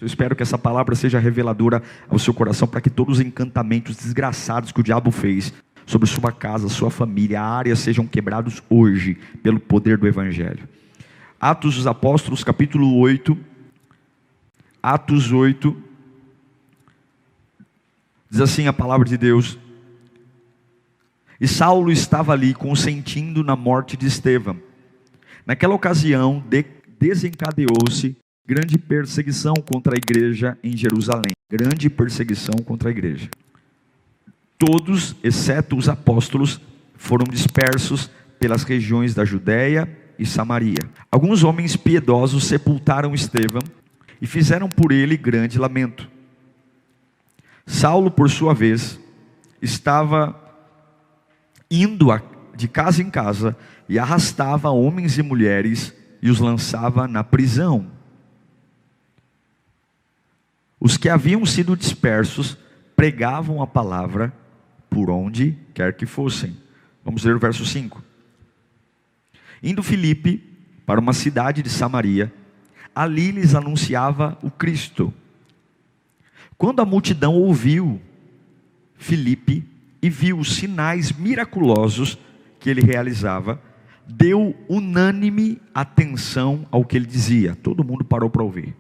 Eu espero que essa palavra seja reveladora ao seu coração, para que todos os encantamentos desgraçados que o diabo fez sobre sua casa, sua família, a área, sejam quebrados hoje, pelo poder do Evangelho. Atos dos Apóstolos, capítulo 8. Atos 8. Diz assim a palavra de Deus: E Saulo estava ali, consentindo na morte de Estevão. Naquela ocasião, desencadeou-se grande perseguição contra a igreja em Jerusalém. Grande perseguição contra a igreja. Todos, exceto os apóstolos, foram dispersos pelas regiões da Judéia e Samaria. Alguns homens piedosos sepultaram Estevão e fizeram por ele grande lamento. Saulo, por sua vez, estava indo de casa em casa e arrastava homens e mulheres e os lançava na prisão. Os que haviam sido dispersos pregavam a palavra por onde quer que fossem. Vamos ler o verso 5. Indo Filipe para uma cidade de Samaria, ali lhes anunciava o Cristo. Quando a multidão ouviu Filipe e viu os sinais miraculosos que ele realizava, deu unânime atenção ao que ele dizia. Todo mundo parou para ouvir.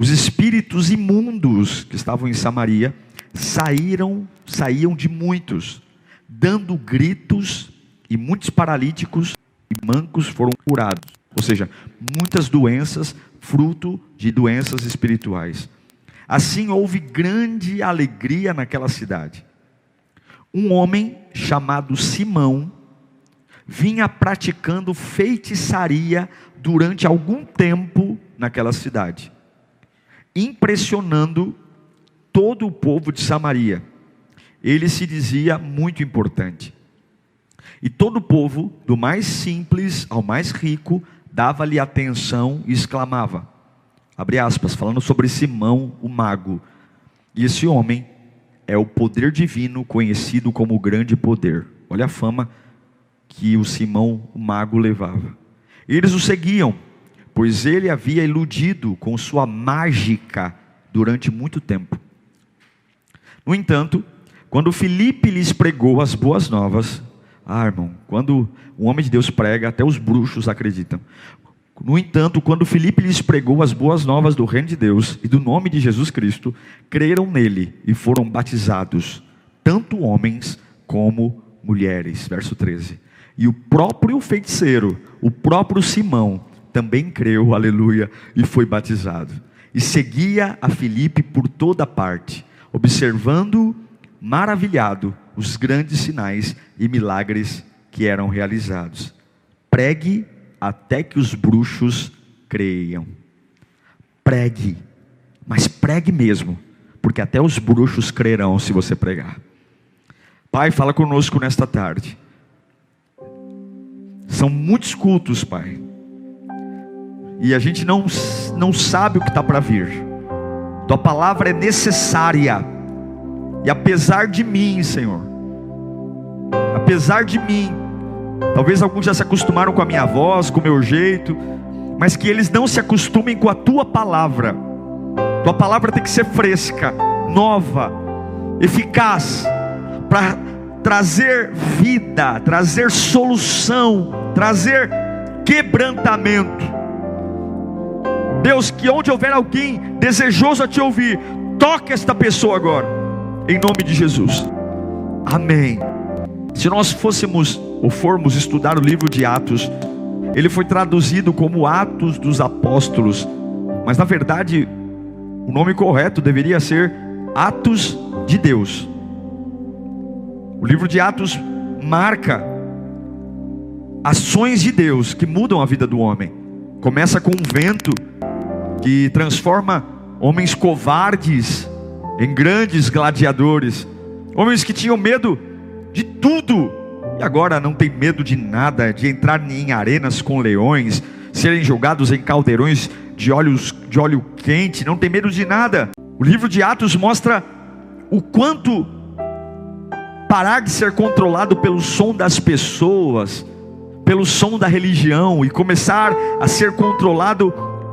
Os espíritos imundos que estavam em Samaria saíam de muitos, dando gritos, e muitos paralíticos e mancos foram curados. Ou seja, muitas doenças, fruto de doenças espirituais. Assim houve grande alegria naquela cidade. Um homem chamado Simão vinha praticando feitiçaria durante algum tempo naquela cidade, impressionando todo o povo de Samaria. Ele se dizia muito importante. E todo o povo, do mais simples ao mais rico, dava-lhe atenção e exclamava, abre aspas, falando sobre Simão o mago. E esse homem é o poder divino, conhecido como o grande poder. Olha a fama que o Simão o mago levava. Eles o seguiam, pois ele havia iludido com sua mágica durante muito tempo. No entanto, quando Filipe lhes pregou as boas novas, irmão, quando um homem de Deus prega, até os bruxos acreditam. No entanto, quando Filipe lhes pregou as boas novas do reino de Deus e do nome de Jesus Cristo, creram nele e foram batizados, tanto homens como mulheres. Verso 13. E o próprio feiticeiro, o próprio Simão, também creu, aleluia, e foi batizado. E seguia a Filipe por toda parte, observando, maravilhado, os grandes sinais e milagres que eram realizados. Pregue até que os bruxos creiam. Pregue, mas pregue mesmo, porque até os bruxos crerão se você pregar. Pai, fala conosco nesta tarde. São muitos cultos, Pai, e a gente não sabe o que está para vir. Tua palavra é necessária, e apesar de mim, Senhor, apesar de mim, talvez alguns já se acostumaram com a minha voz, com o meu jeito, mas que eles não se acostumem com a Tua palavra. Tua palavra tem que ser fresca, nova, eficaz, para trazer vida, trazer solução, trazer quebrantamento. Deus, que onde houver alguém desejoso a Te ouvir, toque esta pessoa agora, em nome de Jesus, amém. Se nós fôssemos ou formos estudar o livro de Atos, ele foi traduzido como Atos dos Apóstolos, mas na verdade o nome correto deveria ser Atos de Deus. O livro de Atos marca ações de Deus que mudam a vida do homem. Começa com um vento que transforma homens covardes em grandes gladiadores, homens que tinham medo de tudo, e agora não tem medo de nada, de entrar em arenas com leões, serem jogados em caldeirões de óleo quente, não tem medo de nada. O livro de Atos mostra o quanto parar de ser controlado pelo som das pessoas, pelo som da religião, e começar a ser controlado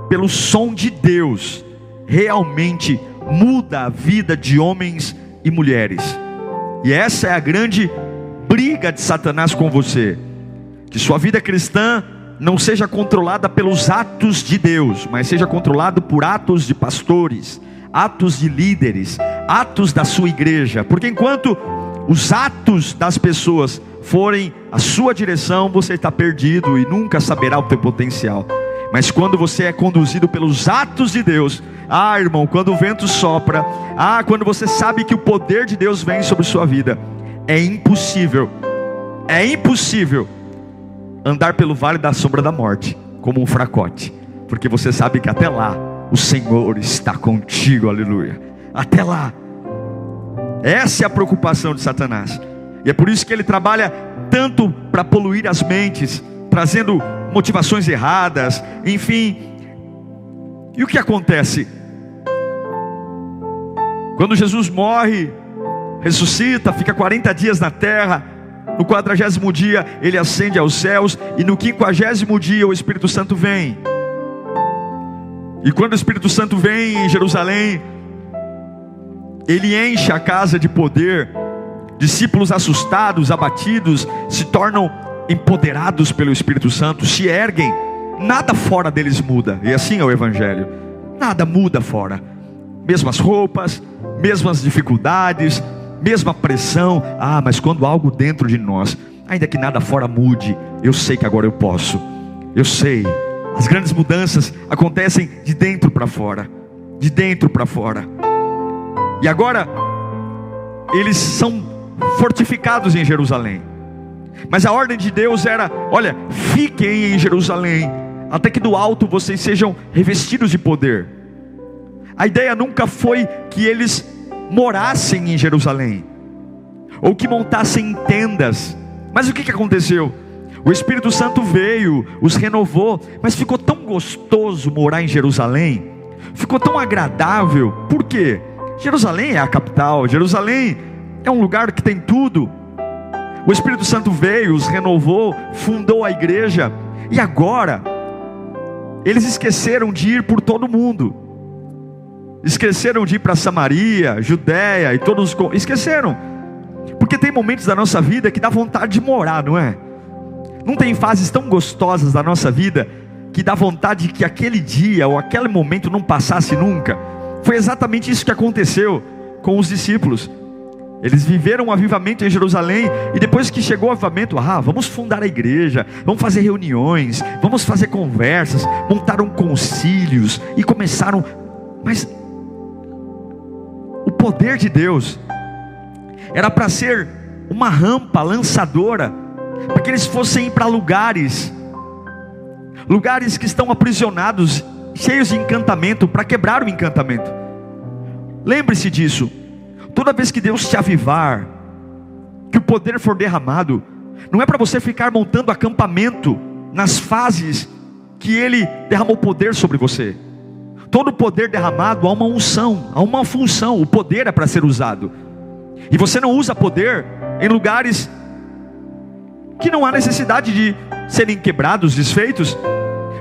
pelo som de Deus, realmente muda a vida de homens e mulheres. E essa é a grande briga de Satanás com você, que sua vida cristã não seja controlada pelos atos de Deus, mas seja controlado por atos de pastores, atos de líderes, atos da sua igreja. Porque enquanto os atos das pessoas forem a sua direção, você está perdido e nunca saberá o teu potencial. Mas quando você é conduzido pelos atos de Deus, irmão, quando o vento sopra, quando você sabe que o poder de Deus vem sobre sua vida, é impossível andar pelo vale da sombra da morte como um fracote, porque você sabe que até lá o Senhor está contigo, aleluia. Até lá. Essa é a preocupação de Satanás, e é por isso que ele trabalha tanto para poluir as mentes, trazendo motivações erradas, enfim. E o que acontece? Quando Jesus morre, ressuscita, fica 40 dias na terra, no 40º dia ele ascende aos céus, e no 50º dia o Espírito Santo vem. E quando o Espírito Santo vem em Jerusalém, ele enche a casa de poder. Discípulos assustados, abatidos, se tornam empoderados pelo Espírito Santo, se erguem, nada fora deles muda. E assim é o Evangelho, nada muda fora. Mesmas roupas, mesmas dificuldades, mesma pressão. Mas quando algo dentro de nós, ainda que nada fora mude, eu sei que agora eu posso. Eu sei, as grandes mudanças acontecem de dentro para fora. De dentro para fora. E agora eles são fortificados em Jerusalém. Mas a ordem de Deus era: olha, fiquem em Jerusalém, até que do alto vocês sejam revestidos de poder. A ideia nunca foi que eles morassem em Jerusalém, ou que montassem tendas. Mas o que aconteceu? O Espírito Santo veio, os renovou, mas ficou tão gostoso morar em Jerusalém, ficou tão agradável. Por quê? Jerusalém é a capital, Jerusalém é um lugar que tem tudo. O Espírito Santo veio, os renovou, fundou a igreja, e agora eles esqueceram de ir por todo mundo. Esqueceram de ir para Samaria, Judéia e todos, esqueceram. Porque tem momentos da nossa vida que dá vontade de morar, não é? Não tem fases tão gostosas da nossa vida que dá vontade que aquele dia ou aquele momento não passasse nunca. Foi exatamente isso que aconteceu com os discípulos. Eles viveram um avivamento em Jerusalém, e depois que chegou o avivamento, vamos fundar a igreja, vamos fazer reuniões, vamos fazer conversas, montaram concílios e começaram. Mas o poder de Deus era para ser uma rampa lançadora, para que eles fossem para lugares que estão aprisionados, cheios de encantamento, para quebrar o encantamento. Lembre-se disso. Toda vez que Deus te avivar, que o poder for derramado, não é para você ficar montando acampamento nas fases que Ele derramou poder sobre você. Todo poder derramado há uma unção, há uma função. O poder é para ser usado, e você não usa poder em lugares que não há necessidade de serem quebrados, desfeitos.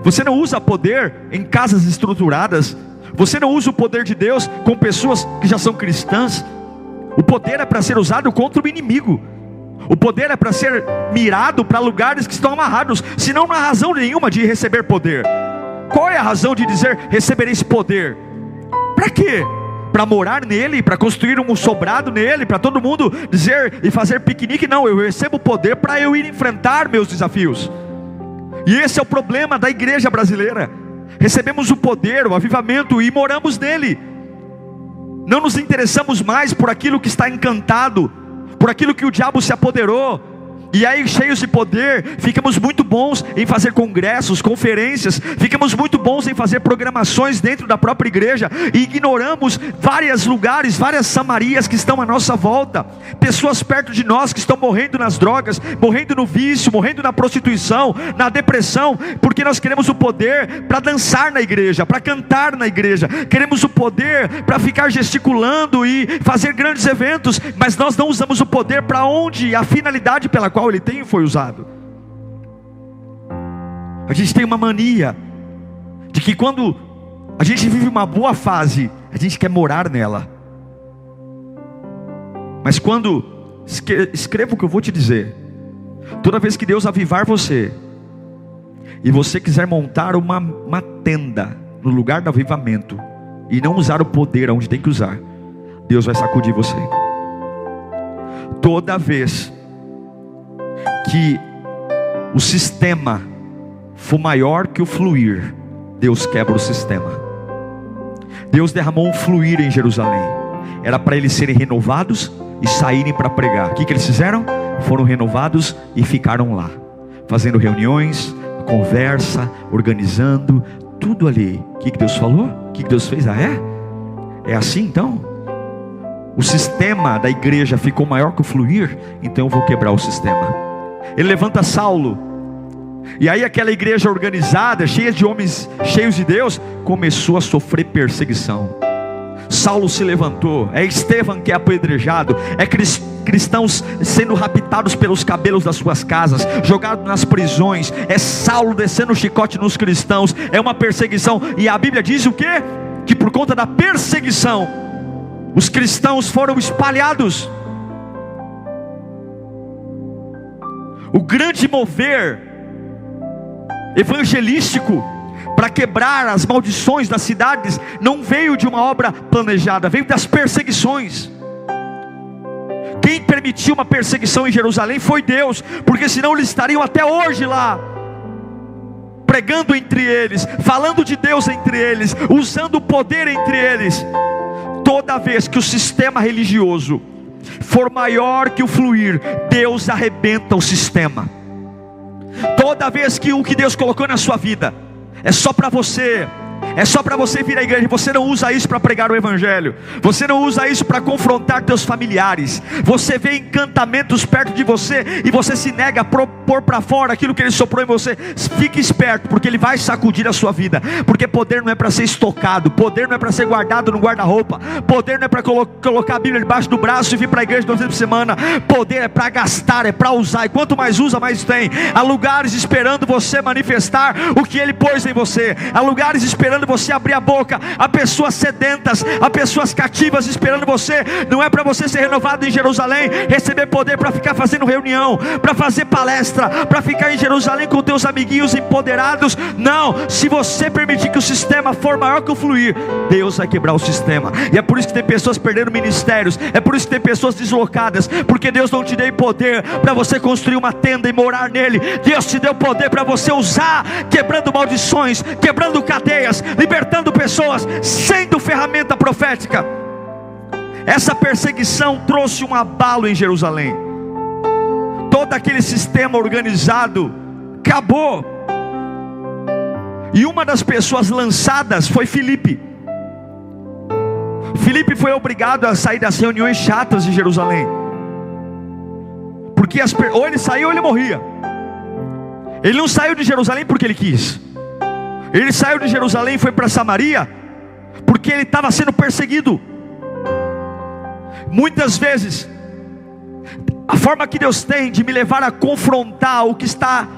Você não usa poder em casas estruturadas. Você não usa o poder de Deus com pessoas que já são cristãs. O poder é para ser usado contra o inimigo. O poder é para ser mirado para lugares que estão amarrados. Senão não há razão nenhuma de receber poder. Qual é a razão de dizer recebereis poder? Para quê? Para morar nele, para construir um sobrado nele, para todo mundo dizer e fazer piquenique? Não, eu recebo poder para eu ir enfrentar meus desafios. E esse é o problema da igreja brasileira. Recebemos o poder, o avivamento, e moramos nele. Não nos interessamos mais por aquilo que está encantado, por aquilo que o diabo se apoderou. E aí, cheios de poder, ficamos muito bons em fazer congressos, conferências, ficamos muito bons em fazer programações dentro da própria igreja, e ignoramos vários lugares, várias Samarias que estão à nossa volta, pessoas perto de nós que estão morrendo nas drogas, morrendo no vício, morrendo na prostituição, na depressão, porque nós queremos o poder para dançar na igreja, para cantar na igreja, queremos o poder para ficar gesticulando e fazer grandes eventos, mas nós não usamos o poder para onde a finalidade pela qual ele tem foi usado. A gente tem uma mania de que quando A gente vive uma boa fase, a gente quer morar nela. Mas quando, escreva o que eu vou te dizer, toda vez que Deus avivar você, e você quiser montar uma tenda no lugar do avivamento, e não usar o poder onde tem que usar, Deus vai sacudir você. Toda vez que o sistema for maior que o fluir, Deus quebra o sistema. Deus derramou um fluir em Jerusalém, era para eles serem renovados e saírem para pregar. O que eles fizeram? Foram renovados e ficaram lá, fazendo reuniões, conversa, organizando, tudo ali. O que Deus falou? O que Deus fez? É assim então? O sistema da igreja ficou maior que o fluir, então eu vou quebrar o sistema. Ele levanta Saulo, e aí aquela igreja organizada, cheia de homens cheios de Deus, começou a sofrer perseguição. Saulo se levantou, é Estevão que é apedrejado, é cristãos sendo raptados pelos cabelos das suas casas, jogados nas prisões, é Saulo descendo o chicote nos cristãos, é uma perseguição. E a Bíblia diz o quê? Que por conta da perseguição, os cristãos foram espalhados. O grande mover evangelístico para quebrar as maldições das cidades não veio de uma obra planejada, veio das perseguições. Quem permitiu uma perseguição em Jerusalém foi Deus, porque senão eles estariam até hoje lá, pregando entre eles, falando de Deus entre eles, usando o poder entre eles. Toda vez que o sistema religioso for maior que o fluir, Deus arrebenta o sistema. Toda vez que o que Deus colocou na sua vida é só para você, é só para você vir à igreja, você não usa isso para pregar o evangelho, você não usa isso para confrontar teus familiares, você vê encantamentos perto de você e você se nega a pôr para fora aquilo que ele soprou em você. Fique esperto, porque ele vai sacudir a sua vida, porque poder não é para ser estocado, poder não é para ser guardado no guarda-roupa, poder não é para colocar a Bíblia debaixo do braço e vir para a igreja 2 vezes por semana. Poder é para gastar, é para usar, e quanto mais usa, mais tem. Há lugares esperando você manifestar o que ele pôs em você, há lugares esperando você abrir a boca, há pessoas sedentas, há pessoas cativas esperando você. Não é para você ser renovado em Jerusalém, receber poder para ficar fazendo reunião, para fazer palestra, para ficar em Jerusalém com teus amiguinhos empoderados. Não, se você permitir que o sistema for maior que o fluir, Deus vai quebrar o sistema. E é por isso que tem pessoas perdendo ministérios, é por isso que tem pessoas deslocadas, porque Deus não te deu poder para você construir uma tenda e morar nele. Deus te deu poder para você usar, quebrando maldições, quebrando cadeias, libertando pessoas, sendo ferramenta profética. Essa perseguição trouxe um abalo em Jerusalém. Todo aquele sistema organizado acabou. E uma das pessoas lançadas foi Filipe. Filipe foi obrigado a sair das reuniões chatas de Jerusalém, porque ou ele saiu ou ele morria. Ele não saiu de Jerusalém porque ele quis. Ele saiu de Jerusalém e foi para Samaria porque ele estava sendo perseguido. Muitas vezes a forma que Deus tem de me levar a confrontar o que está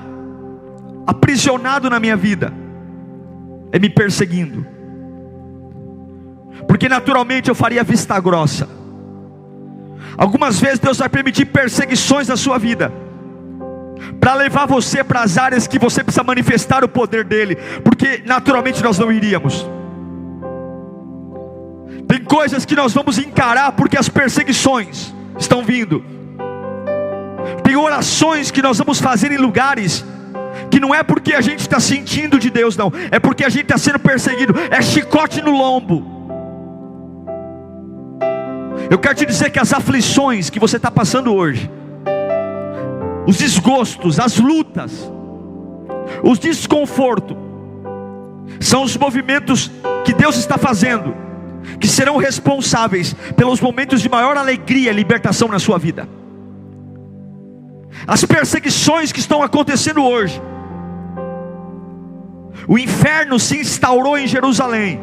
aprisionado na minha vida é me perseguindo, porque naturalmente eu faria vista grossa. Algumas vezes Deus vai permitir perseguições na sua vida para levar você para as áreas que você precisa manifestar o poder dele, porque naturalmente nós não iríamos. Tem coisas que nós vamos encarar porque as perseguições estão vindo. Tem orações que nós vamos fazer em lugares que não é porque a gente está sentindo de Deus, não, é porque a gente está sendo perseguido, é chicote no lombo. Eu quero te dizer que as aflições que você está passando hoje, os desgostos, as lutas, os desconfortos, são os movimentos que Deus está fazendo, que serão responsáveis pelos momentos de maior alegria e libertação na sua vida. As perseguições que estão acontecendo hoje, o inferno se instaurou em Jerusalém,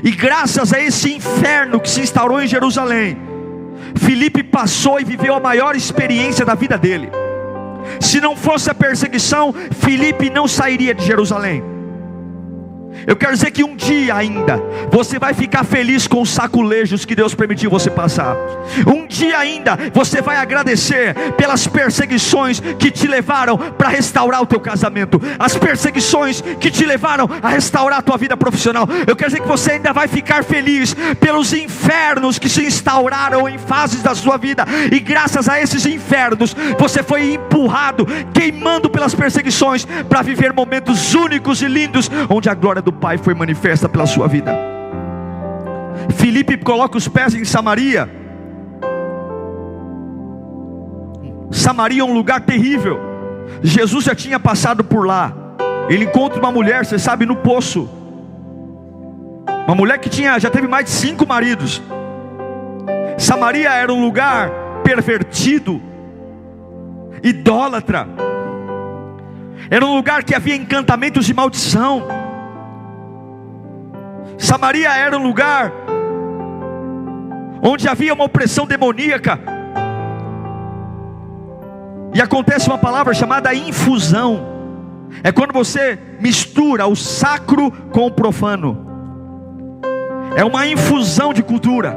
e graças a esse inferno que se instaurou em Jerusalém, Filipe passou e viveu a maior experiência da vida dele. Se não fosse a perseguição, Filipe não sairia de Jerusalém. Eu quero dizer que um dia ainda você vai ficar feliz com os sacrilégos que Deus permitiu você passar. Um dia ainda você vai agradecer pelas perseguições que te levaram para restaurar o teu casamento, as perseguições que te levaram a restaurar a tua vida profissional. Eu quero dizer que você ainda vai ficar feliz pelos infernos que se instauraram em fases da sua vida, e graças a esses infernos você foi empurrado, queimando pelas perseguições, para viver momentos únicos e lindos, onde a glória do Pai foi manifesta pela sua vida. Filipe coloca os pés em Samaria. Samaria é um lugar terrível. Jesus já tinha passado por lá. Ele encontra uma mulher, você sabe, no poço. Uma mulher que já teve mais de 5 maridos. Samaria era um lugar pervertido, idólatra. Era um lugar que havia encantamentos de maldição. Samaria era um lugar onde havia uma opressão demoníaca. E acontece uma palavra chamada infusão. É quando você mistura o sacro com o profano. É uma infusão de cultura.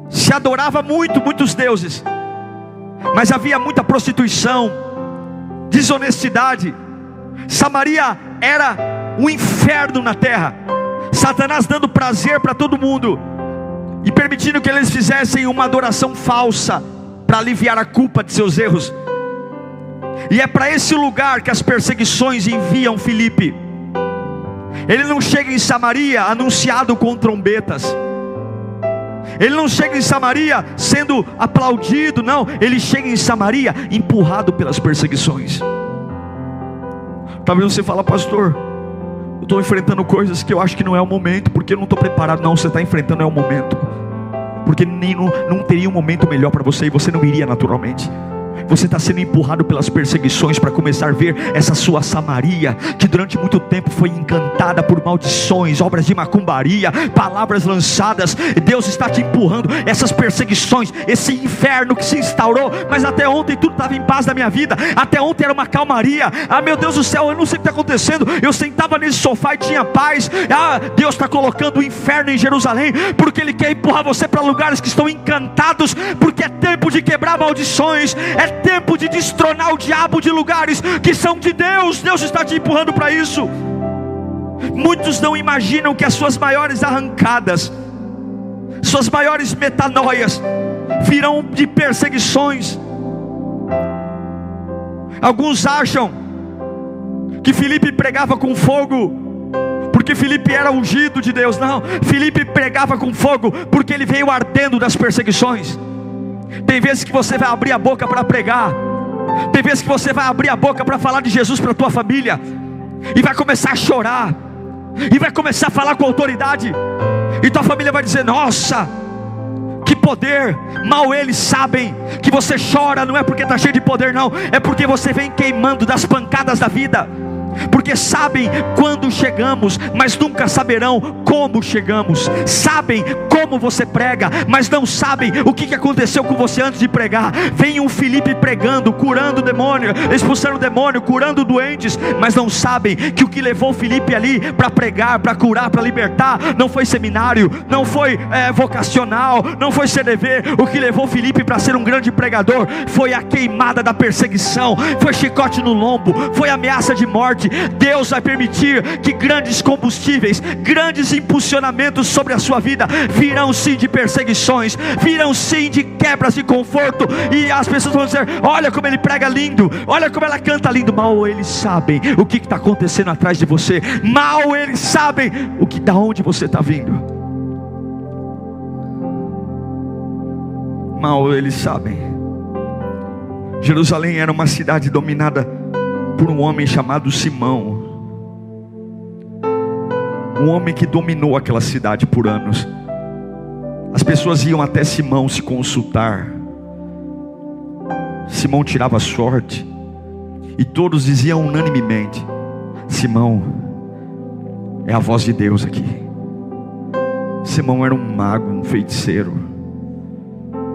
Se adorava muitos deuses, mas havia muita prostituição, desonestidade. Samaria era um inferno na terra. Satanás dando prazer para todo mundo e permitindo que eles fizessem uma adoração falsa para aliviar a culpa de seus erros. E é para esse lugar que as perseguições enviam Filipe. Ele não chega em Samaria anunciado com trombetas. Ele não chega em Samaria sendo aplaudido, não. Ele chega em Samaria empurrado pelas perseguições. Talvez você fale: pastor, eu estou enfrentando coisas que eu acho que não é o momento, porque eu não estou preparado. Não, você está enfrentando, é o momento, porque não teria um momento melhor para você, e você não iria naturalmente. Você está sendo empurrado pelas perseguições para começar a ver essa sua Samaria, que durante muito tempo foi encantada por maldições, obras de macumbaria, palavras lançadas. Deus está te empurrando, essas perseguições, esse inferno que se instaurou. Mas até ontem tudo estava em paz na minha vida, até ontem era uma calmaria. Ah, meu Deus do céu, eu não sei o que está acontecendo. Eu sentava nesse sofá e tinha paz. Ah, Deus está colocando o inferno em Jerusalém, porque Ele quer empurrar você para lugares que estão encantados, porque é tempo de quebrar maldições, é tempo de destronar o diabo de lugares que são de Deus. Deus está te empurrando para isso. Muitos não imaginam que as suas maiores arrancadas, suas maiores metanoias virão de perseguições. Alguns acham que Filipe pregava com fogo porque Filipe era ungido de Deus. Não, Filipe pregava com fogo porque ele veio ardendo das perseguições. Tem vezes que você vai abrir a boca para pregar, tem vezes que você vai abrir a boca para falar de Jesus para a tua família, e vai começar a chorar, e vai começar a falar com autoridade, e tua família vai dizer: nossa, que poder. Mal eles sabem que você chora não é porque está cheio de poder, não, é porque você vem queimando das pancadas da vida. Porque sabem quando chegamos, mas nunca saberão como chegamos. Sabem como você prega, mas não sabem o que aconteceu com você antes de pregar. Vem um Filipe pregando, curando o demônio, expulsando o demônio, curando doentes, mas não sabem que o que levou Filipe ali para pregar, para curar, para libertar, não foi seminário, não foi vocacional, não foi CDV. O que levou Filipe para ser um grande pregador foi a queimada da perseguição, foi chicote no lombo, foi ameaça de morte. Deus vai permitir que grandes combustíveis, grandes impulsionamentos sobre a sua vida virão sim de perseguições, virão sim de quebras de conforto. E as pessoas vão dizer: olha como ele prega lindo, olha como ela canta lindo. Mal eles sabem o que está acontecendo atrás de você. Mal eles sabem da onde você está vindo. Mal eles sabem. Jerusalém era uma cidade dominada por um homem chamado Simão, um homem que dominou aquela cidade por anos. As pessoas iam até Simão se consultar. Simão tirava sorte, e todos diziam unanimemente: Simão é a voz de Deus aqui. Simão era um mago, um feiticeiro.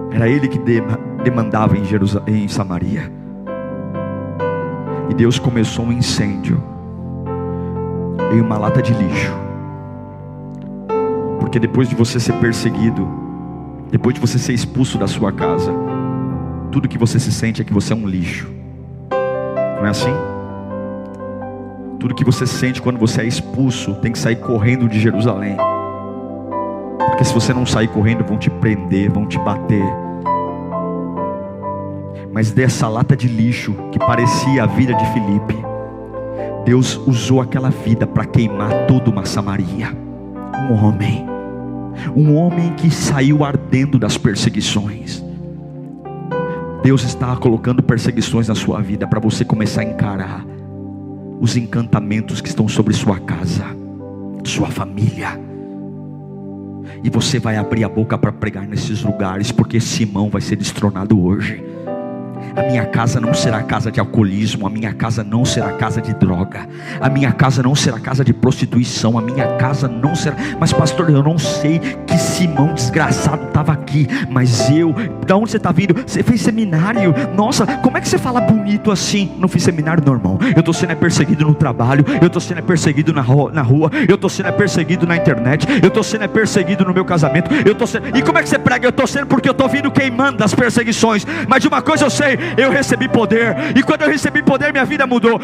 Era ele que demandava em Samaria. E Deus começou um incêndio. em uma lata de lixo. Porque depois de você ser perseguido, depois de você ser expulso da sua casa, tudo que você se sente é que você é um lixo. Não é assim? Tudo que você sente quando você é expulso, tem que sair correndo de Jerusalém. Porque se você não sair correndo, vão te prender, vão te bater. Mas dessa lata de lixo, que parecia a vida de Filipe, Deus usou aquela vida para queimar toda uma Samaria. Um homem que saiu ardendo das perseguições. Deus está colocando perseguições na sua vida para você começar a encarar os encantamentos que estão sobre sua casa, sua família. E você vai abrir a boca para pregar nesses lugares, porque Simão vai ser destronado hoje. A minha casa não será casa de alcoolismo, a minha casa não será casa de droga, a minha casa não será casa de prostituição, a minha casa não será... Mas pastor, eu não sei que Simão desgraçado estava aqui, mas da onde você está vindo? Você fez seminário? Nossa, como é que você fala bonito assim? Não fiz seminário não, irmão. Eu estou sendo perseguido no trabalho, eu estou sendo perseguido na rua, eu estou sendo perseguido na internet, eu estou sendo perseguido no meu casamento, E como é que você prega? Eu estou sendo porque eu estou vindo queimando as perseguições. Mas de uma coisa eu sei, eu recebi poder, e quando eu recebi poder, minha vida mudou.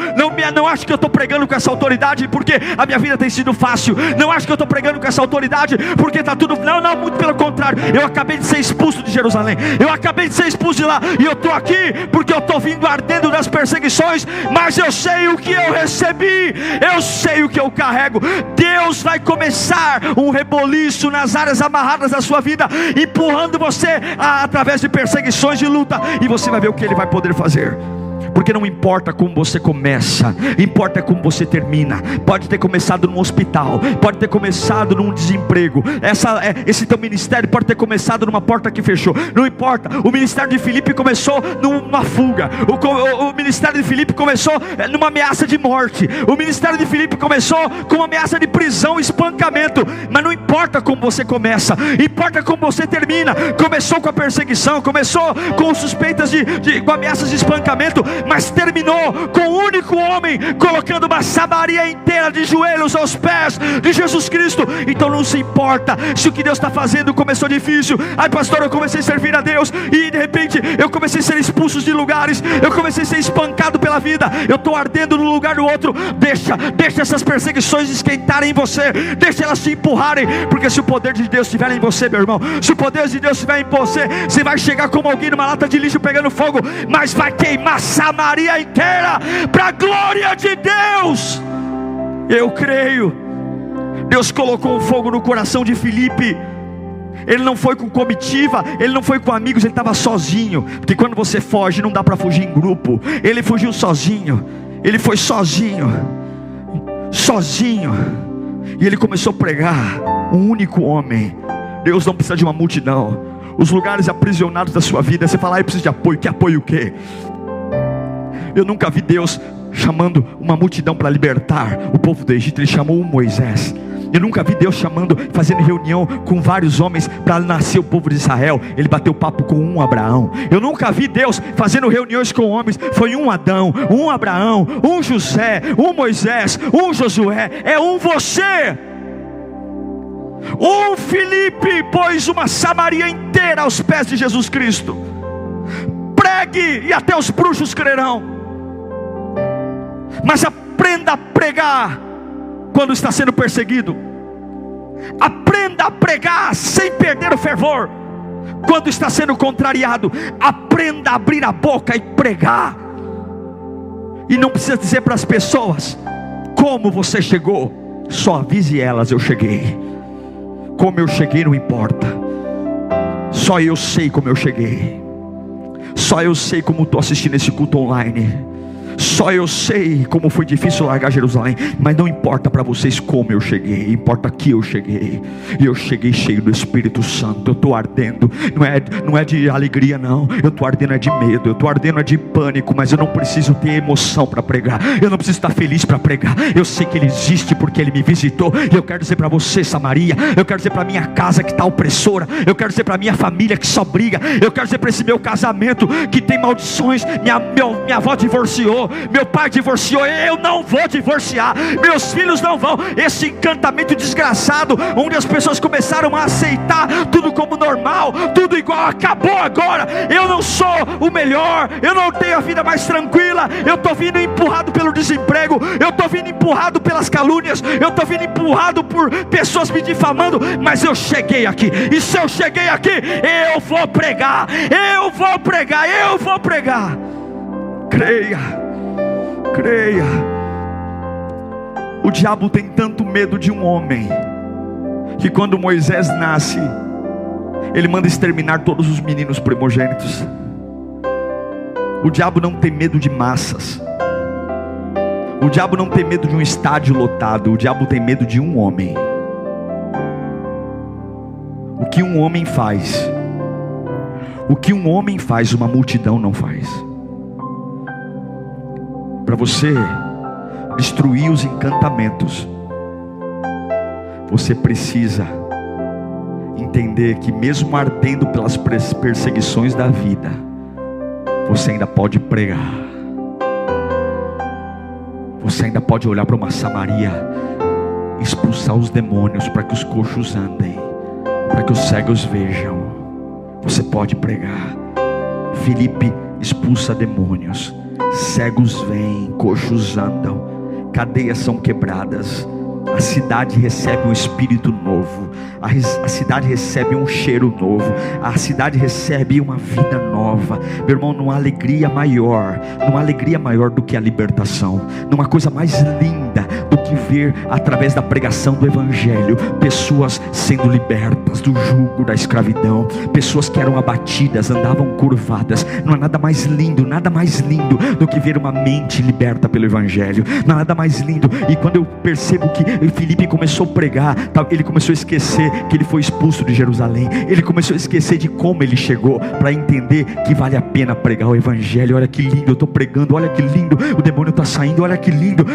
Não acho que eu estou pregando com essa autoridade porque a minha vida tem sido fácil. Não acho que eu estou pregando com essa autoridade porque está tudo... Não, muito pelo contrário. Eu acabei de ser expulso de Jerusalém, eu acabei de ser expulso de lá, e eu estou aqui porque eu estou vindo ardendo das perseguições. Mas eu sei o que eu recebi, eu sei o que eu carrego. Deus vai começar um reboliço nas áreas amarradas da sua vida, empurrando você através de perseguições, de luta, e você vai ver o que Ele vai poder fazer. Porque não importa como você começa, importa como você termina. Pode ter começado num hospital, pode ter começado num desemprego, esse teu ministério pode ter começado numa porta que fechou. Não importa, o ministério de Filipe começou numa fuga, o ministério de Filipe começou numa ameaça de morte, o ministério de Filipe começou com uma ameaça de prisão, espancamento. Mas não importa como você começa, importa como você termina. Começou com a perseguição, começou com suspeitas com ameaças de espancamento, mas terminou com um único homem colocando uma Samaria inteira de joelhos aos pés de Jesus Cristo. Então não se importa se o que Deus está fazendo começou difícil. Ai pastor, eu comecei a servir a Deus e de repente eu comecei a ser expulso de lugares, eu comecei a ser espancado pela vida, eu estou ardendo num lugar do outro. Deixa essas perseguições esquentarem em você, deixa elas te empurrarem, porque se o poder de Deus estiver em você, meu irmão, se o poder de Deus estiver em você, você vai chegar como alguém numa lata de lixo pegando fogo, mas vai queimar Samaria inteira para a glória de Deus. Eu creio. Deus colocou um fogo no coração de Filipe. Ele não foi com comitiva, ele não foi com amigos, ele estava sozinho. Porque quando você foge, não dá para fugir em grupo. Ele fugiu sozinho. Ele foi sozinho. E ele começou a pregar. Um único homem. Deus não precisa de uma multidão. Os lugares aprisionados da sua vida, você fala, eu preciso de apoio. Que apoio o quê? Eu nunca vi Deus chamando uma multidão para libertar o povo do Egito. Ele chamou um Moisés. Eu nunca vi Deus fazendo reunião com vários homens para nascer o povo de Israel. Ele bateu papo com um Abraão. Eu nunca vi Deus fazendo reuniões com homens. Foi um Adão, um Abraão, um José, um Moisés, um Josué. É um você. Um Filipe pôs uma Samaria inteira aos pés de Jesus Cristo. Pregue e até os bruxos crerão. Mas aprenda a pregar quando está sendo perseguido. Aprenda a pregar sem perder o fervor quando está sendo contrariado. Aprenda a abrir a boca e pregar. E não precisa dizer para as pessoas como você chegou. Só avise elas, eu cheguei. Como eu cheguei não importa. Só eu sei como eu cheguei. Só eu sei como estou assistindo esse culto online. Só eu sei como foi difícil largar Jerusalém. Mas não importa para vocês como eu cheguei, importa que eu cheguei. E eu cheguei cheio do Espírito Santo. Eu estou ardendo, não é de alegria não. Eu estou ardendo é de medo, eu estou ardendo é de pânico. Mas eu não preciso ter emoção para pregar. Eu não preciso estar feliz para pregar. Eu sei que Ele existe porque Ele me visitou. E eu quero dizer para você, Samaria, eu quero dizer para minha casa que está opressora, eu quero dizer para minha família que só briga, eu quero dizer para esse meu casamento que tem maldições, minha avó divorciou, divorciou, meu pai divorciou, eu não vou divorciar, meus filhos não vão. Esse encantamento desgraçado, onde as pessoas começaram a aceitar tudo como normal, tudo igual, acabou agora. Eu não sou o melhor, eu não tenho a vida mais tranquila, eu estou vindo empurrado pelo desemprego, eu estou vindo empurrado pelas calúnias, eu estou vindo empurrado por pessoas me difamando, mas eu cheguei aqui, e se eu cheguei aqui, eu vou pregar, eu vou pregar, eu vou pregar. Creia, creia. O diabo tem tanto medo de um homem, que quando Moisés nasce, ele manda exterminar todos os meninos primogênitos. O diabo não tem medo de massas, o diabo não tem medo de um estádio lotado, o diabo tem medo de um homem. O que um homem faz, o que um homem faz, uma multidão não faz. Para você destruir os encantamentos, você precisa entender que mesmo ardendo pelas perseguições da vida, você ainda pode pregar. Você ainda pode olhar para uma Samaria, expulsar os demônios para que os coxos andem, para que os cegos vejam. Você pode pregar. Filipe expulsa demônios, cegos vêm, coxos andam, cadeias são quebradas, a cidade recebe um espírito novo, a cidade recebe um cheiro novo, a cidade recebe uma vida nova. Meu irmão, não há alegria maior, não há alegria maior do que a libertação, não há coisa mais linda do que ver através da pregação do Evangelho, pessoas sendo libertas do jugo da escravidão, pessoas que eram abatidas, andavam curvadas. Não há nada mais lindo do que ver uma mente liberta pelo Evangelho, não há nada mais lindo. E quando eu percebo que Filipe começou a pregar, ele começou a esquecer que ele foi expulso de Jerusalém, ele começou a esquecer de como ele chegou, para entender que vale a pena pregar o Evangelho. Olha que lindo, eu estou pregando, olha que lindo, o demônio está saindo, olha que lindo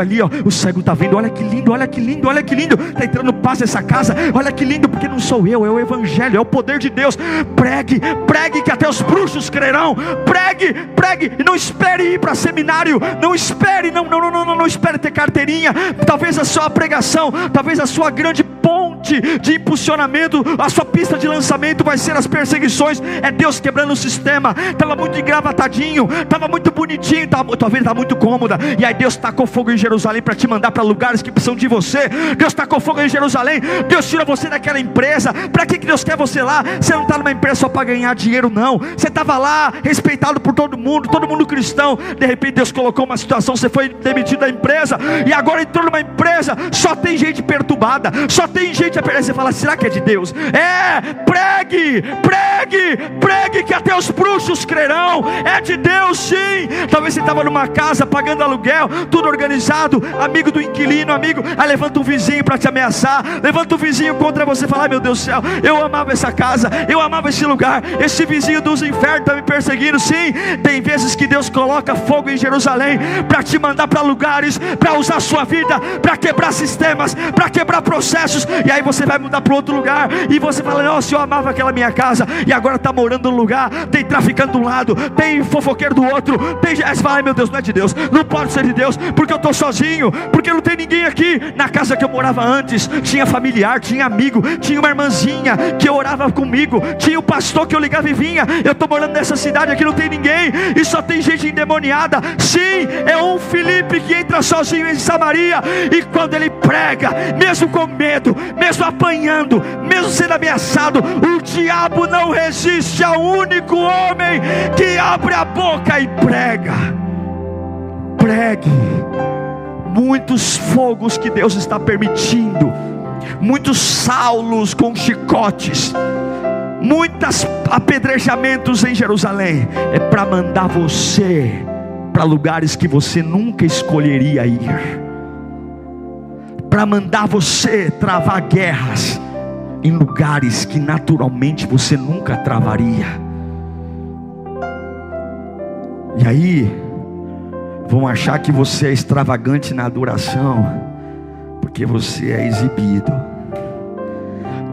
ali, ó, o cego está vendo, olha que lindo, olha que lindo, olha que lindo, está entrando paz nessa casa, olha que lindo, porque não sou eu, é o Evangelho, é o poder de Deus. Pregue, pregue que até os bruxos crerão, pregue, pregue, e não espere ir para seminário, não espere, não espere ter carteirinha. Talvez a sua pregação, talvez a sua grande ponte de impulsionamento, a sua pista de lançamento vai ser as perseguições. É Deus quebrando o sistema. Estava muito engravatadinho, estava muito bonitinho, tua vida está muito cômoda, e aí Deus tacou fogo em Jerusalém para te mandar para lugares que precisam de você. Deus tacou fogo em Jerusalém, Deus tira você daquela empresa. Para que Deus quer você lá? Você não está numa empresa só para ganhar dinheiro, não. Você estava lá, respeitado por todo mundo cristão. De repente Deus colocou uma situação, você foi demitido da empresa, e agora entrou numa empresa, só tem gente perturbada, só tem gente. Aí você fala, será que é de Deus? É, pregue, pregue, pregue que até os bruxos crerão. É de Deus sim. Talvez você estava numa casa pagando aluguel, tudo organizado, amigo do inquilino, aí levanta um vizinho para te ameaçar, levanta um vizinho contra você, fala, meu Deus do céu, eu amava essa casa, eu amava esse lugar, esse vizinho dos infernos está me perseguindo. Sim, tem vezes que Deus coloca fogo em Jerusalém para te mandar para lugares, para usar a sua vida, para quebrar sistemas, para quebrar processos. E aí você vai mudar para outro lugar, e você fala, nossa, eu amava aquela minha casa, e agora está morando num lugar, tem traficante de um lado, tem fofoqueiro do outro, tem... Aí você fala, ai meu Deus, não é de Deus, não pode ser de Deus, porque eu estou sozinho, porque não tem ninguém aqui. Na casa que eu morava antes, tinha familiar, tinha amigo, tinha uma irmãzinha que orava comigo, tinha o pastor que eu ligava e vinha. Eu estou morando nessa cidade aqui, não tem ninguém, e só tem gente endemoniada. Sim, é um Filipe que entra sozinho em Samaria, e quando ele prega, mesmo com medo, mesmo apanhando, mesmo sendo ameaçado, o diabo não resiste ao único homem que abre a boca e prega. Pregue. Muitos fogos que Deus está permitindo, muitos Saulos com chicotes, muitos apedrejamentos em Jerusalém, é para mandar você para lugares que você nunca escolheria ir, para mandar você travar guerras em lugares que naturalmente você nunca travaria. E aí vão achar que você é extravagante na adoração, porque você é exibido.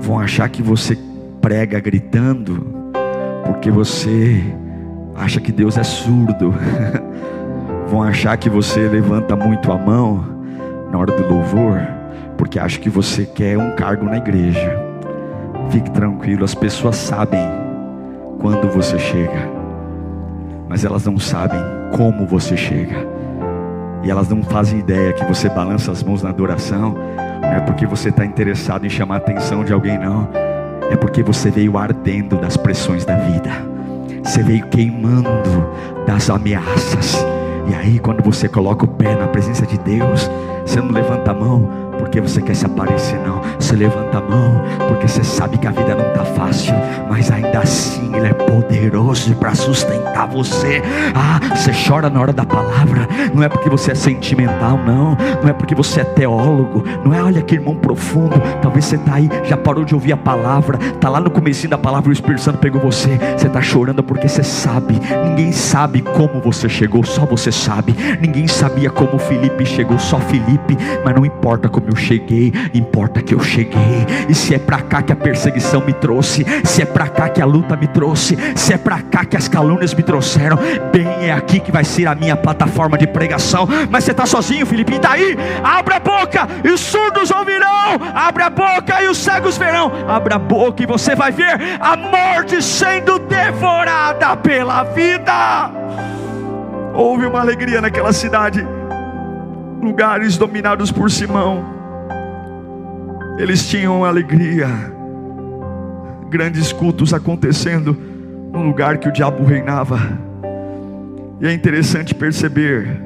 Vão achar que você prega gritando, porque você acha que Deus é surdo. vão achar que você levanta muito a mão na hora do louvor, porque acham que você quer um cargo na igreja. Fique tranquilo, as pessoas sabem quando você chega, mas elas não sabem como você chega. E elas não fazem ideia que você balança as mãos na adoração. Não é porque você está interessado em chamar a atenção de alguém, não. É porque você veio ardendo das pressões da vida. Você veio queimando das ameaças. E aí quando você coloca o pé na presença de Deus, você não levanta a mão porque você quer se aparecer, não. Você levanta a mão porque você sabe que a vida não está fácil, mas ainda assim Ele é poderoso para sustentar você. Você chora na hora da palavra, não é porque você é sentimental, não. Não é porque você é teólogo, não é, olha que irmão profundo. Talvez você está aí, já parou de ouvir a palavra, está lá no comecinho da palavra, o Espírito Santo pegou você. Você está chorando porque você sabe. Ninguém sabe como você chegou, só você sabe. Ninguém sabia como Filipe chegou, só Filipe. Mas não importa como eu cheguei, importa que eu cheguei. E se é pra cá que a perseguição me trouxe, se é pra cá que a luta me trouxe, se é pra cá que as calúnias me trouxeram, bem, é aqui que vai ser a minha plataforma de pregação. Mas você está sozinho, Filipe, e daí? Abre a boca e os surdos ouvirão, abre a boca e os cegos verão. Abre a boca e você vai ver a morte sendo devorada pela vida. Houve uma alegria naquela cidade. Lugares dominados por Simão, eles tinham alegria. Grandes cultos acontecendo num lugar que o diabo reinava. E é interessante perceber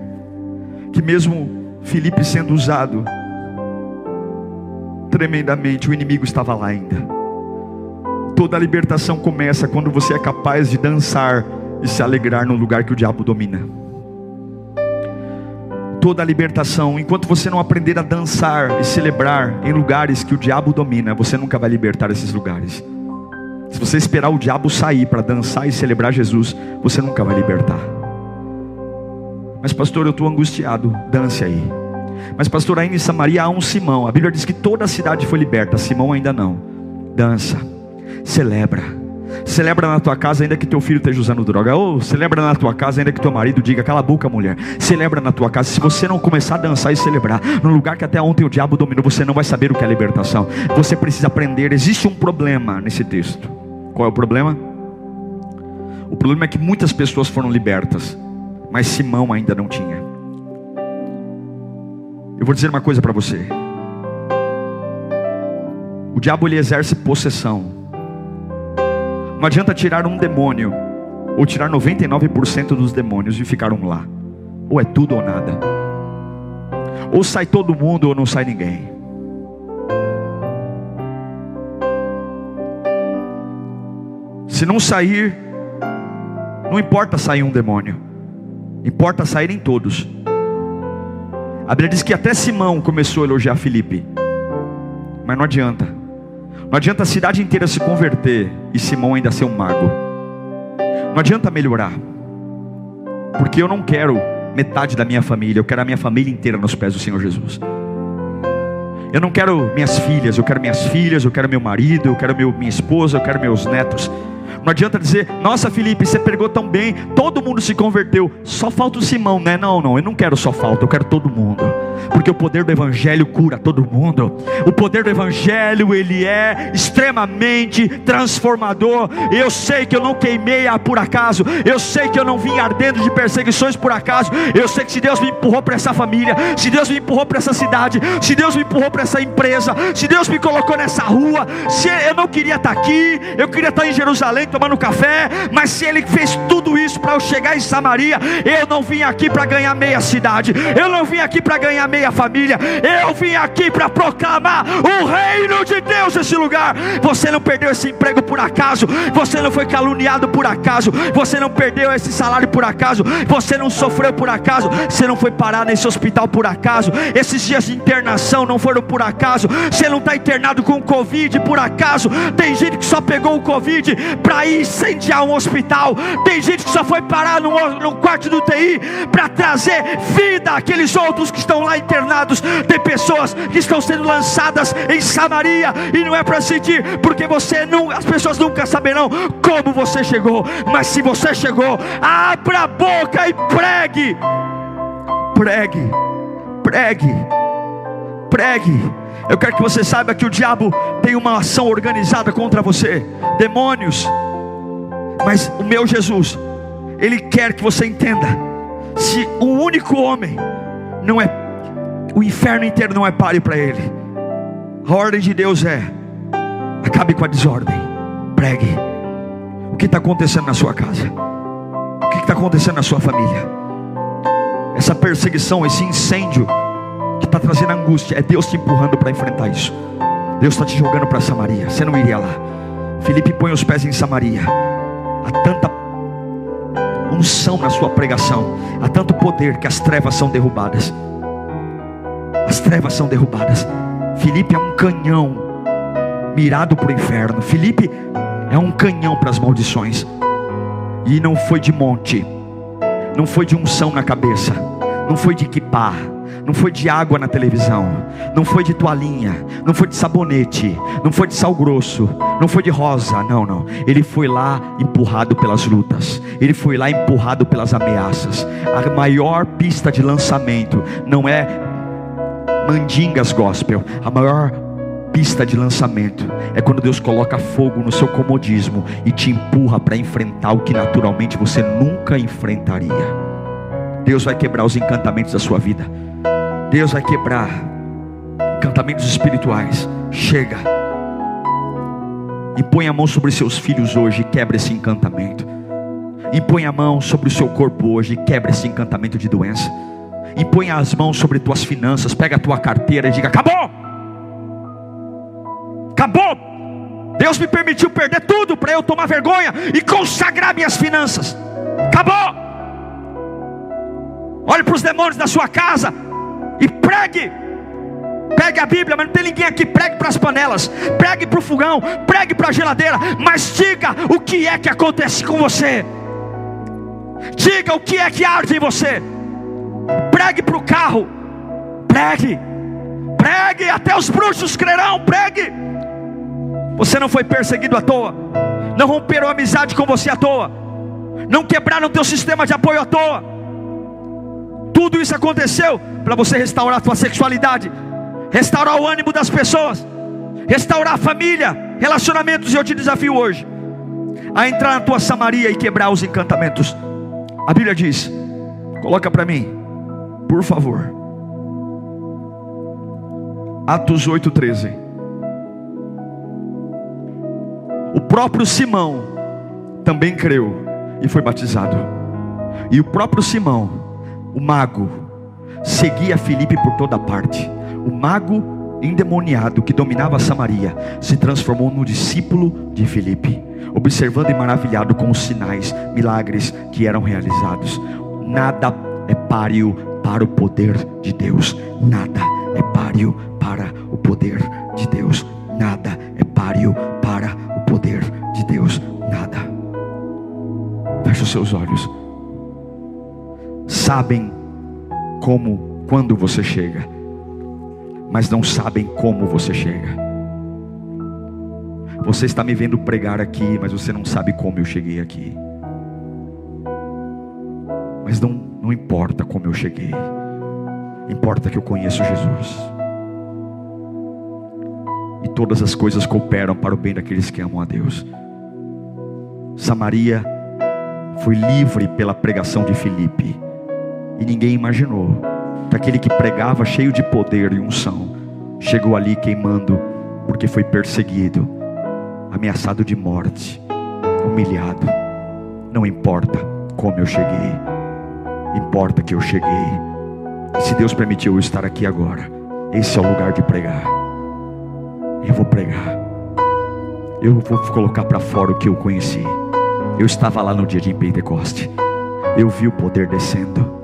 que mesmo Filipe sendo usado tremendamente, o inimigo estava lá ainda. Toda a libertação começa quando você é capaz de dançar e se alegrar no lugar que o diabo domina. Toda a libertação, enquanto você não aprender a dançar e celebrar em lugares que o diabo domina, você nunca vai libertar esses lugares. Se você esperar o diabo sair para dançar e celebrar Jesus, você nunca vai libertar. Mas pastor, eu estou angustiado. Dance aí. Mas pastor, ainda em Samaria há um Simão. A Bíblia diz que toda a cidade foi liberta, Simão ainda não. Dança, celebra. Celebra na tua casa ainda que teu filho esteja usando droga. Celebra na tua casa ainda que teu marido diga, cala a boca, mulher. Celebra na tua casa. Se você não começar a dançar e celebrar no lugar que até ontem o diabo dominou, você não vai saber o que é libertação. Você precisa aprender. Existe um problema nesse texto. Qual é o problema? O problema é que muitas pessoas foram libertas, mas Simão ainda não tinha. Eu vou dizer uma coisa para você. O diabo, ele exerce possessão. Não adianta tirar um demônio ou tirar 99% dos demônios e ficar um lá. Ou é tudo ou nada. Ou sai todo mundo ou não sai ninguém. Se não sair, não importa sair um demônio, importa saírem todos. A Bíblia diz que até Simão começou a elogiar Filipe. Mas não adianta. Não adianta a cidade inteira se converter e Simão ainda ser um mago. Não adianta melhorar, porque eu não quero metade da minha família, eu quero a minha família inteira nos pés do Senhor Jesus. Eu não quero minhas filhas, eu quero minhas filhas, eu quero meu marido, eu quero minha esposa, eu quero meus netos. Não adianta dizer, nossa Filipe, você pregou tão bem, todo mundo se converteu, só falta o Simão, né? Não, eu não quero só falta, eu quero todo mundo. Porque o poder do Evangelho cura todo mundo. O poder do Evangelho, ele é extremamente transformador. Eu sei que eu não queimei por acaso. Eu sei que eu não vim ardendo de perseguições por acaso. Eu sei que se Deus me empurrou para essa família, se Deus me empurrou para essa cidade, se Deus me empurrou para essa empresa, se Deus me colocou nessa rua, se eu não queria estar aqui, eu queria estar em Jerusalém tomando café, mas se Ele fez tudo isso para eu chegar em Samaria, eu não vim aqui para ganhar meia cidade, eu não vim aqui para ganhar meia família, eu vim aqui para proclamar o reino de Deus nesse lugar. Você não perdeu esse emprego por acaso, você não foi caluniado por acaso, você não perdeu esse salário por acaso, você não sofreu por acaso, você não foi parar nesse hospital por acaso, esses dias de internação não foram por acaso, você não está internado com Covid por acaso. Tem gente que só pegou o Covid para ir incendiar um hospital, tem gente que só foi parar num quarto do TI para trazer vida àqueles outros que estão lá internados. Tem pessoas que estão sendo lançadas em Samaria e não é para sentir, porque as pessoas nunca saberão como você chegou, mas se você chegou, abra a boca e pregue. Pregue, pregue, pregue. Eu quero que você saiba que o diabo tem uma ação organizada contra você, demônios. Mas o meu Jesus, Ele quer que você entenda: se um único homem não é, o inferno inteiro não é páreo para ele. A ordem de Deus é: acabe com a desordem, pregue. O que está acontecendo na sua casa? O que está acontecendo na sua família? Essa perseguição, esse incêndio que está trazendo angústia, é Deus te empurrando para enfrentar isso. Deus está te jogando para Samaria. Você não iria lá. Filipe põe os pés em Samaria. Há tanta unção na sua pregação, há tanto poder, que as trevas são derrubadas. As trevas são derrubadas. Filipe é um canhão mirado para o inferno. Filipe é um canhão para as maldições. E não foi de monte, não foi de unção na cabeça, não foi de kippah, não foi de água na televisão, não foi de toalhinha, não foi de sabonete, não foi de sal grosso, não foi de rosa, não. Ele foi lá empurrado pelas lutas, ele foi lá empurrado pelas ameaças. A maior pista de lançamento não é Mandingas Gospel. A maior pista de lançamento é quando Deus coloca fogo no seu comodismo e te empurra para enfrentar o que naturalmente você nunca enfrentaria. Deus vai quebrar os encantamentos da sua vida. Deus vai quebrar encantamentos espirituais. Chega. E põe a mão sobre seus filhos hoje e quebra esse encantamento. E põe a mão sobre o seu corpo hoje e quebra esse encantamento de doença. E põe as mãos sobre tuas finanças. Pega a tua carteira e diga: acabou! Acabou! Deus me permitiu perder tudo para eu tomar vergonha e consagrar minhas finanças. Acabou! Olhe para os demônios da sua casa e pregue. Pegue a Bíblia, mas não tem ninguém aqui. Pregue para as panelas, pregue para o fogão, pregue para a geladeira, mas diga o que é que acontece com você. Diga o que é que arde em você. Pregue para o carro, pregue, pregue, até os bruxos crerão. Pregue. Você não foi perseguido à toa, não romperam amizade com você à toa, não quebraram teu sistema de apoio à toa. Tudo isso aconteceu para você restaurar a tua sexualidade, restaurar o ânimo das pessoas, restaurar a família, relacionamentos. E eu te desafio hoje a entrar na tua Samaria e quebrar os encantamentos. A Bíblia diz, coloca para mim, por favor, Atos 8:13. O próprio Simão também creu e foi batizado. E o próprio Simão, o mago, seguia Filipe por toda parte. O mago endemoniado que dominava Samaria se transformou no discípulo de Filipe, observando e maravilhado com os sinais, milagres que eram realizados. Nada é páreo para o poder de Deus. Nada é páreo para o poder de Deus. Nada é páreo para o poder de Deus. Nada. Feche os seus olhos. Sabem quando você chega, mas não sabem como você chega. Você está me vendo pregar aqui, mas você não sabe como eu cheguei aqui. Mas não importa como eu cheguei, importa que eu conheço Jesus. E todas as coisas cooperam para o bem daqueles que amam a Deus. Samaria foi livre pela pregação de Filipe. E ninguém imaginou que aquele que pregava cheio de poder e unção chegou ali queimando, porque foi perseguido, ameaçado de morte, humilhado. Não importa como eu cheguei, importa que eu cheguei. E se Deus permitiu eu estar aqui agora, esse é o lugar de pregar. Eu vou pregar. Eu vou colocar para fora o que eu conheci. Eu estava lá no dia de Pentecoste. Eu vi o poder descendo.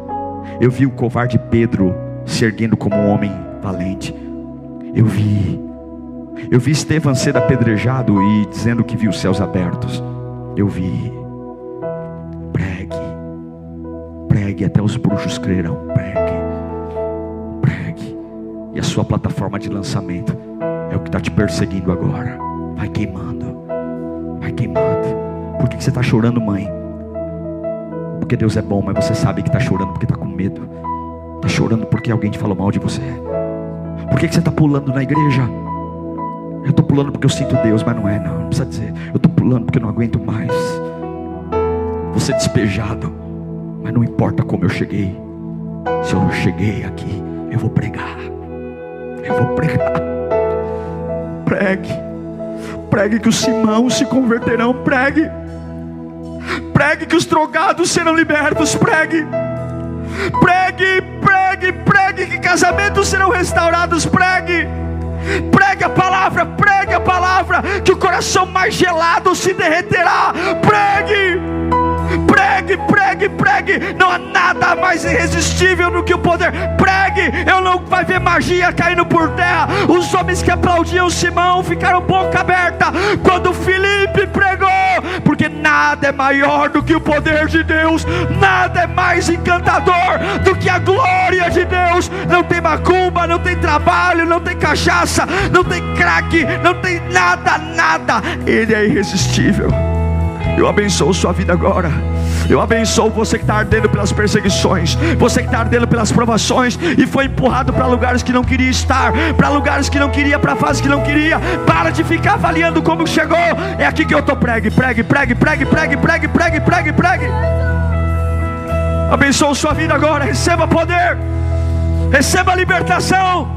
Eu vi o covarde Pedro se erguendo como um homem valente. Eu vi Estevão ser apedrejado e dizendo que viu os céus abertos. Eu vi. Pregue, até os bruxos crerão. Pregue. E a sua plataforma de lançamento é o que está te perseguindo agora. Vai queimando. Por que você está chorando, mãe? Porque Deus é bom, mas você sabe que está chorando porque está com medo. Está chorando porque alguém te falou mal de você. Por que você está pulando na igreja? Eu estou pulando porque eu sinto Deus, mas não é, não precisa dizer. Eu estou pulando porque eu não aguento mais. Vou ser despejado, mas não importa como eu cheguei. Se eu cheguei aqui, eu vou pregar. Eu vou pregar. Pregue. Pregue que os Simãos se converterão. Pregue. Pregue que os drogados serão libertos. Pregue. Pregue, pregue, pregue que casamentos serão restaurados. Pregue. Pregue a palavra, que o coração mais gelado se derreterá. Pregue. Pregue, pregue, pregue. Não há nada mais irresistível do que o poder. Pregue. Eu não vai ver magia caindo por terra. Os homens que aplaudiam Simão ficaram boca aberta quando Filipe pregou, porque nada é maior do que o poder de Deus. Nada é mais encantador do que a glória de Deus. Não tem macumba, não tem trabalho, não tem cachaça, não tem crack, não tem nada, nada. Ele é irresistível. Eu abençoo sua vida agora. Eu abençoo você que está ardendo pelas perseguições, você que está ardendo pelas provações e foi empurrado para lugares que não queria estar, para lugares que não queria, para fases que não queria. Para de ficar avaliando como chegou. É aqui que eu estou. Pregue, pregue, pregue, pregue, pregue, pregue, pregue, pregue, pregue. Abençoo sua vida agora. Receba poder, receba libertação.